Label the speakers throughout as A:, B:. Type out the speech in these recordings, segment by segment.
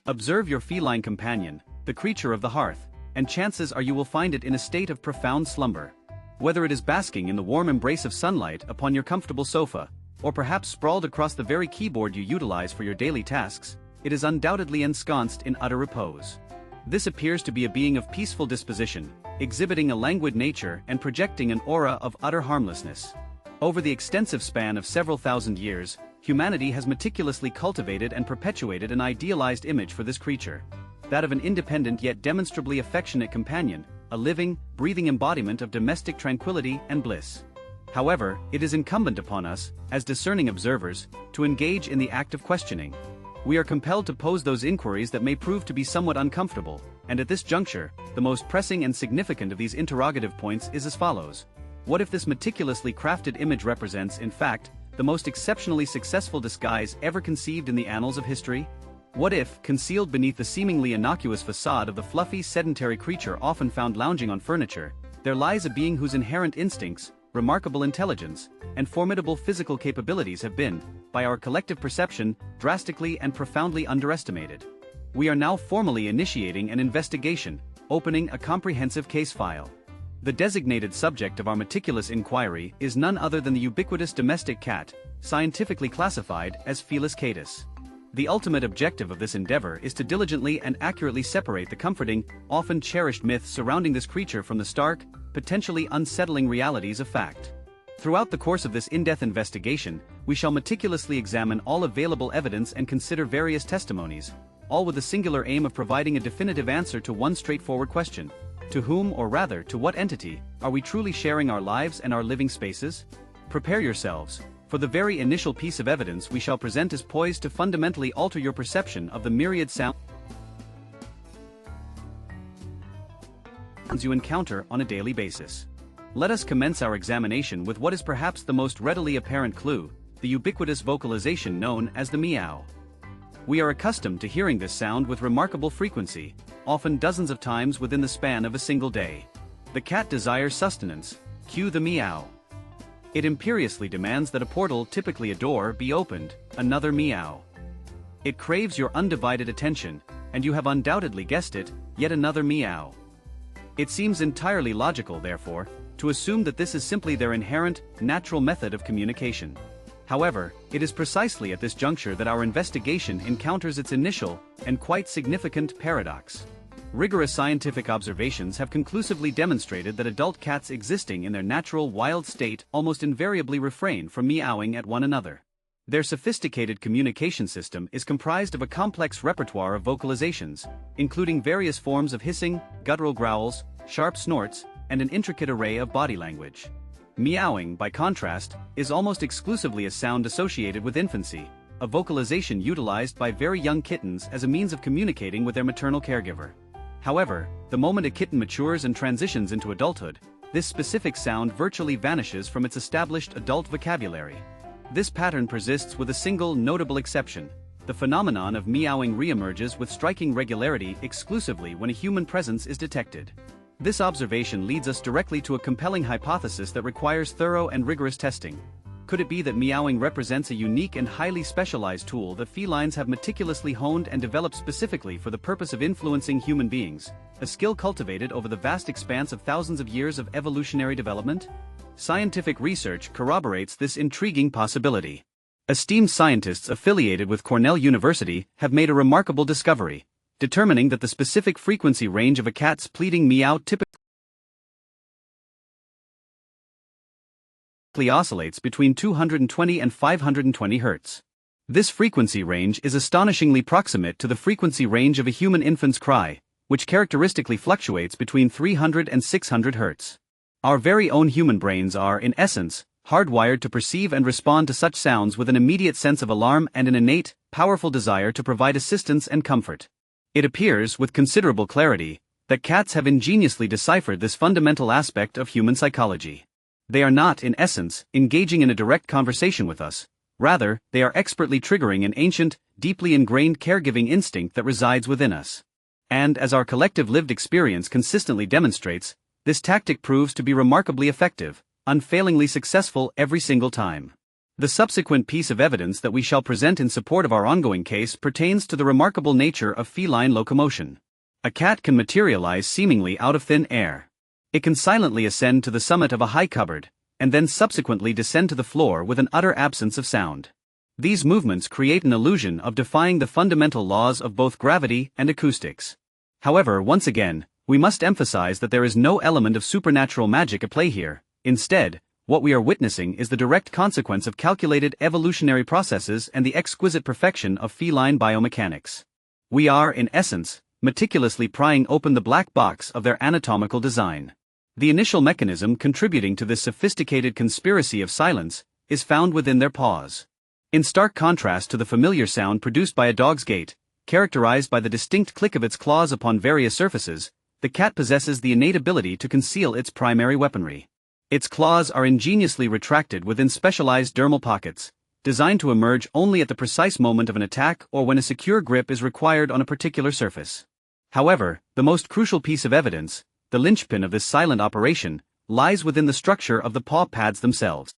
A: Observe your feline companion, the creature of the hearth, and chances are you will find it in a state of profound slumber. Whether it is basking in the warm embrace of sunlight upon your comfortable sofa, or perhaps sprawled across the very keyboard you utilize for your daily tasks, it is undoubtedly ensconced in utter repose. This appears to be a being of peaceful disposition, exhibiting a languid nature and projecting an aura of utter harmlessness. Over the extensive span of several thousand years, humanity has meticulously cultivated and perpetuated an idealized image for this creature, that of an independent yet demonstrably affectionate companion, a living, breathing embodiment of domestic tranquility and bliss. However, it is incumbent upon us, as discerning observers, to engage in the act of questioning. We are compelled to pose those inquiries that may prove to be somewhat uncomfortable, and at this juncture, the most pressing and significant of these interrogative points is as follows. What if this meticulously crafted image represents, in fact, the most exceptionally successful disguise ever conceived in the annals of history? What if, concealed beneath the seemingly innocuous facade of the fluffy, sedentary creature often found lounging on furniture, there lies a being whose inherent instincts, remarkable intelligence, and formidable physical capabilities have been, by our collective perception, drastically and profoundly underestimated? We are now formally initiating an investigation, opening a comprehensive case file. The designated subject of our meticulous inquiry is none other than the ubiquitous domestic cat, scientifically classified as Felis catus. The ultimate objective of this endeavor is to diligently and accurately separate the comforting, often cherished myths surrounding this creature from the stark, potentially unsettling realities of fact. Throughout the course of this in-depth investigation, we shall meticulously examine all available evidence and consider various testimonies, all with the singular aim of providing a definitive answer to one straightforward question. To whom, or rather, to what entity, are we truly sharing our lives and our living spaces? Prepare yourselves, for the very initial piece of evidence we shall present is poised to fundamentally alter your perception of the myriad sounds you encounter on a daily basis. Let us commence our examination with what is perhaps the most readily apparent clue, the ubiquitous vocalization known as the meow. We are accustomed to hearing this sound with remarkable frequency, often dozens of times within the span of a single day. The cat desires sustenance, cue the meow. It imperiously demands that a portal, typically a door, be opened, another meow. It craves your undivided attention, and you have undoubtedly guessed it, yet another meow. It seems entirely logical, therefore, to assume that this is simply their inherent, natural method of communication. However, it is precisely at this juncture that our investigation encounters its initial, and quite significant, paradox. Rigorous scientific observations have conclusively demonstrated that adult cats existing in their natural wild state almost invariably refrain from meowing at one another. Their sophisticated communication system is comprised of a complex repertoire of vocalizations, including various forms of hissing, guttural growls, sharp snorts, and an intricate array of body language. Meowing, by contrast, is almost exclusively a sound associated with infancy, a vocalization utilized by very young kittens as a means of communicating with their maternal caregiver. However, the moment a kitten matures and transitions into adulthood, this specific sound virtually vanishes from its established adult vocabulary. This pattern persists with a single notable exception. The phenomenon of meowing reemerges with striking regularity exclusively when a human presence is detected. This observation leads us directly to a compelling hypothesis that requires thorough and rigorous testing. Could it be that meowing represents a unique and highly specialized tool that felines have meticulously honed and developed specifically for the purpose of influencing human beings, a skill cultivated over the vast expanse of thousands of years of evolutionary development? Scientific research corroborates this intriguing possibility. Esteemed scientists affiliated with Cornell University have made a remarkable discovery, determining that the specific frequency range of a cat's pleading meow typically oscillates between 220 and 520 Hz. This frequency range is astonishingly proximate to the frequency range of a human infant's cry, which characteristically fluctuates between 300 and 600 Hz. Our very own human brains are, in essence, hardwired to perceive and respond to such sounds with an immediate sense of alarm and an innate, powerful desire to provide assistance and comfort. It appears, with considerable clarity, that cats have ingeniously deciphered this fundamental aspect of human psychology. They are not, in essence, engaging in a direct conversation with us. Rather, they are expertly triggering an ancient, deeply ingrained caregiving instinct that resides within us. And, as our collective lived experience consistently demonstrates, this tactic proves to be remarkably effective, unfailingly successful every single time. The subsequent piece of evidence that we shall present in support of our ongoing case pertains to the remarkable nature of feline locomotion. A cat can materialize seemingly out of thin air. It can silently ascend to the summit of a high cupboard, and then subsequently descend to the floor with an utter absence of sound. These movements create an illusion of defying the fundamental laws of both gravity and acoustics. However, once again, we must emphasize that there is no element of supernatural magic at play here. Instead, what we are witnessing is the direct consequence of calculated evolutionary processes and the exquisite perfection of feline biomechanics. We are, in essence, meticulously prying open the black box of their anatomical design. The initial mechanism contributing to this sophisticated conspiracy of silence is found within their paws. In stark contrast to the familiar sound produced by a dog's gait, characterized by the distinct click of its claws upon various surfaces, the cat possesses the innate ability to conceal its primary weaponry. Its claws are ingeniously retracted within specialized dermal pockets, designed to emerge only at the precise moment of an attack or when a secure grip is required on a particular surface. However, the most crucial piece of evidence, the linchpin of this silent operation, lies within the structure of the paw pads themselves.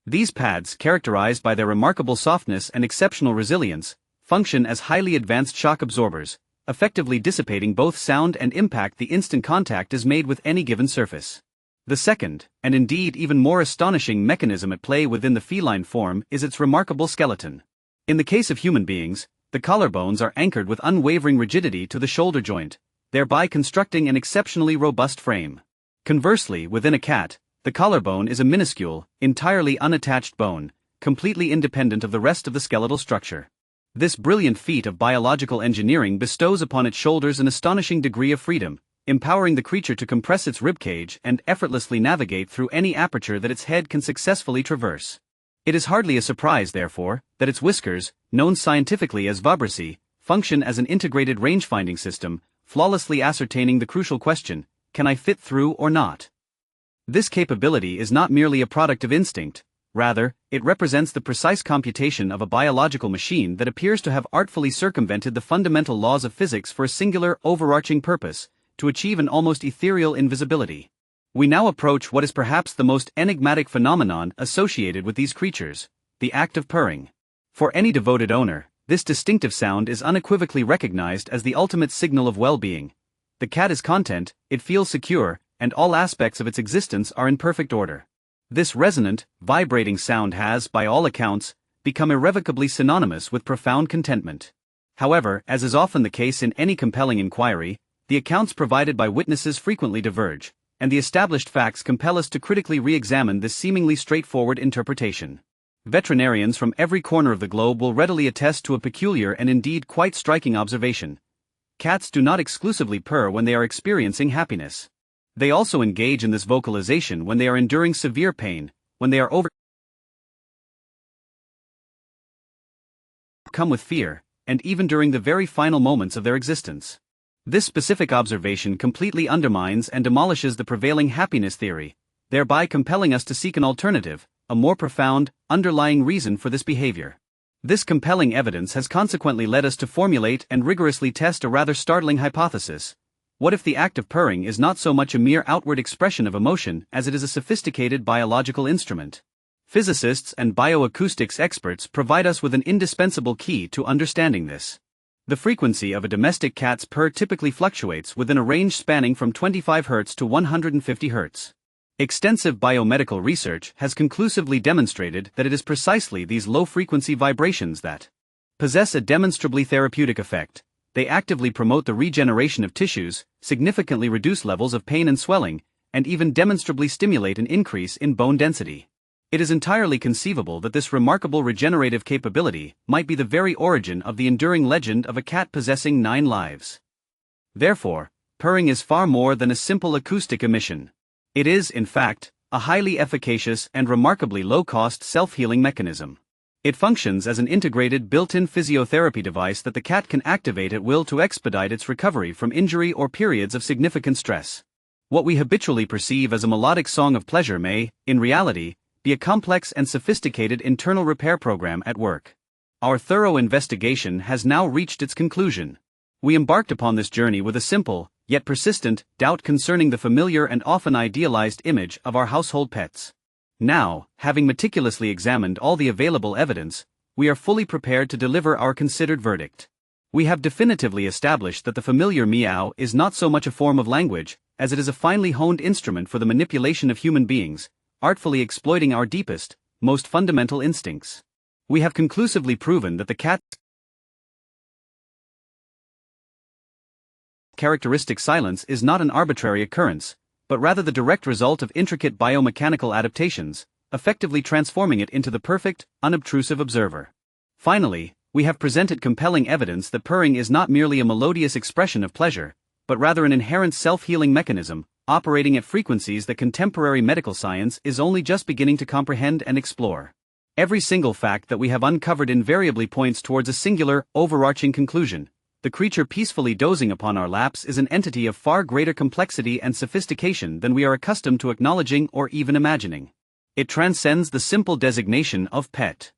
A: These pads, characterized by their remarkable softness and exceptional resilience, function as highly advanced shock absorbers, effectively dissipating both sound and impact the instant contact is made with any given surface. The second, and indeed even more astonishing mechanism at play within the feline form is its remarkable skeleton. In the case of human beings, the collarbones are anchored with unwavering rigidity to the shoulder joint, thereby constructing an exceptionally robust frame. Conversely, within a cat, the collarbone is a minuscule, entirely unattached bone, completely independent of the rest of the skeletal structure. This brilliant feat of biological engineering bestows upon its shoulders an astonishing degree of freedom, empowering the creature to compress its ribcage and effortlessly navigate through any aperture that its head can successfully traverse. It is hardly a surprise, therefore, that its whiskers, known scientifically as vibrissae, function as an integrated range-finding system, flawlessly ascertaining the crucial question, can I fit through or not? This capability is not merely a product of instinct, rather, it represents the precise computation of a biological machine that appears to have artfully circumvented the fundamental laws of physics for a singular, overarching purpose, to achieve an almost ethereal invisibility. We now approach what is perhaps the most enigmatic phenomenon associated with these creatures, the act of purring. For any devoted owner, this distinctive sound is unequivocally recognized as the ultimate signal of well-being. The cat is content, it feels secure, and all aspects of its existence are in perfect order. This resonant, vibrating sound has, by all accounts, become irrevocably synonymous with profound contentment. However, as is often the case in any compelling inquiry, the accounts provided by witnesses frequently diverge, and the established facts compel us to critically re-examine this seemingly straightforward interpretation. Veterinarians from every corner of the globe will readily attest to a peculiar and indeed quite striking observation. Cats do not exclusively purr when they are experiencing happiness. They also engage in this vocalization when they are enduring severe pain, when they are overcome with fear, and even during the very final moments of their existence. This specific observation completely undermines and demolishes the prevailing happiness theory, thereby compelling us to seek an alternative, a more profound, underlying reason for this behavior. This compelling evidence has consequently led us to formulate and rigorously test a rather startling hypothesis. What if the act of purring is not so much a mere outward expression of emotion as it is a sophisticated biological instrument? Physicists and bioacoustics experts provide us with an indispensable key to understanding this. The frequency of a domestic cat's purr typically fluctuates within a range spanning from 25 Hz to 150 Hz. Extensive biomedical research has conclusively demonstrated that it is precisely these low-frequency vibrations that possess a demonstrably therapeutic effect. They actively promote the regeneration of tissues, significantly reduce levels of pain and swelling, and even demonstrably stimulate an increase in bone density. It is entirely conceivable that this remarkable regenerative capability might be the very origin of the enduring legend of a cat possessing 9 lives. Therefore, purring is far more than a simple acoustic emission. It is, in fact, a highly efficacious and remarkably low-cost self-healing mechanism. It functions as an integrated built-in physiotherapy device that the cat can activate at will to expedite its recovery from injury or periods of significant stress. What we habitually perceive as a melodic song of pleasure may, in reality, be a complex and sophisticated internal repair program at work. Our thorough investigation has now reached its conclusion. We embarked upon this journey with a simple, yet persistent, doubt concerning the familiar and often idealized image of our household pets. Now, having meticulously examined all the available evidence, we are fully prepared to deliver our considered verdict. We have definitively established that the familiar meow is not so much a form of language, as it is a finely honed instrument for the manipulation of human beings, artfully exploiting our deepest, most fundamental instincts. We have conclusively proven that the cat's characteristic silence is not an arbitrary occurrence, but rather the direct result of intricate biomechanical adaptations, effectively transforming it into the perfect, unobtrusive observer. Finally, we have presented compelling evidence that purring is not merely a melodious expression of pleasure, but rather an inherent self-healing mechanism, operating at frequencies that contemporary medical science is only just beginning to comprehend and explore. Every single fact that we have uncovered invariably points towards a singular, overarching conclusion. The creature peacefully dozing upon our laps is an entity of far greater complexity and sophistication than we are accustomed to acknowledging or even imagining. It transcends the simple designation of pet.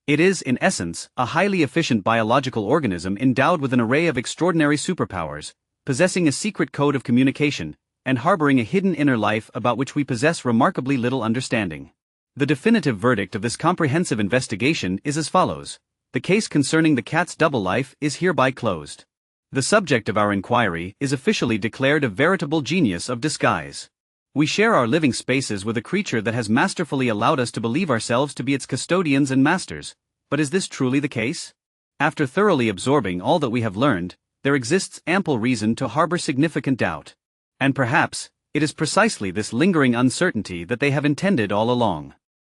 A: It is, in essence, a highly efficient biological organism endowed with an array of extraordinary superpowers, possessing a secret code of communication, and harboring a hidden inner life about which we possess remarkably little understanding. The definitive verdict of this comprehensive investigation is as follows. The case concerning the cat's double life is hereby closed. The subject of our inquiry is officially declared a veritable genius of disguise. We share our living spaces with a creature that has masterfully allowed us to believe ourselves to be its custodians and masters, but is this truly the case? After thoroughly absorbing all that we have learned, there exists ample reason to harbor significant doubt. And perhaps, it is precisely this lingering uncertainty that they have intended all along.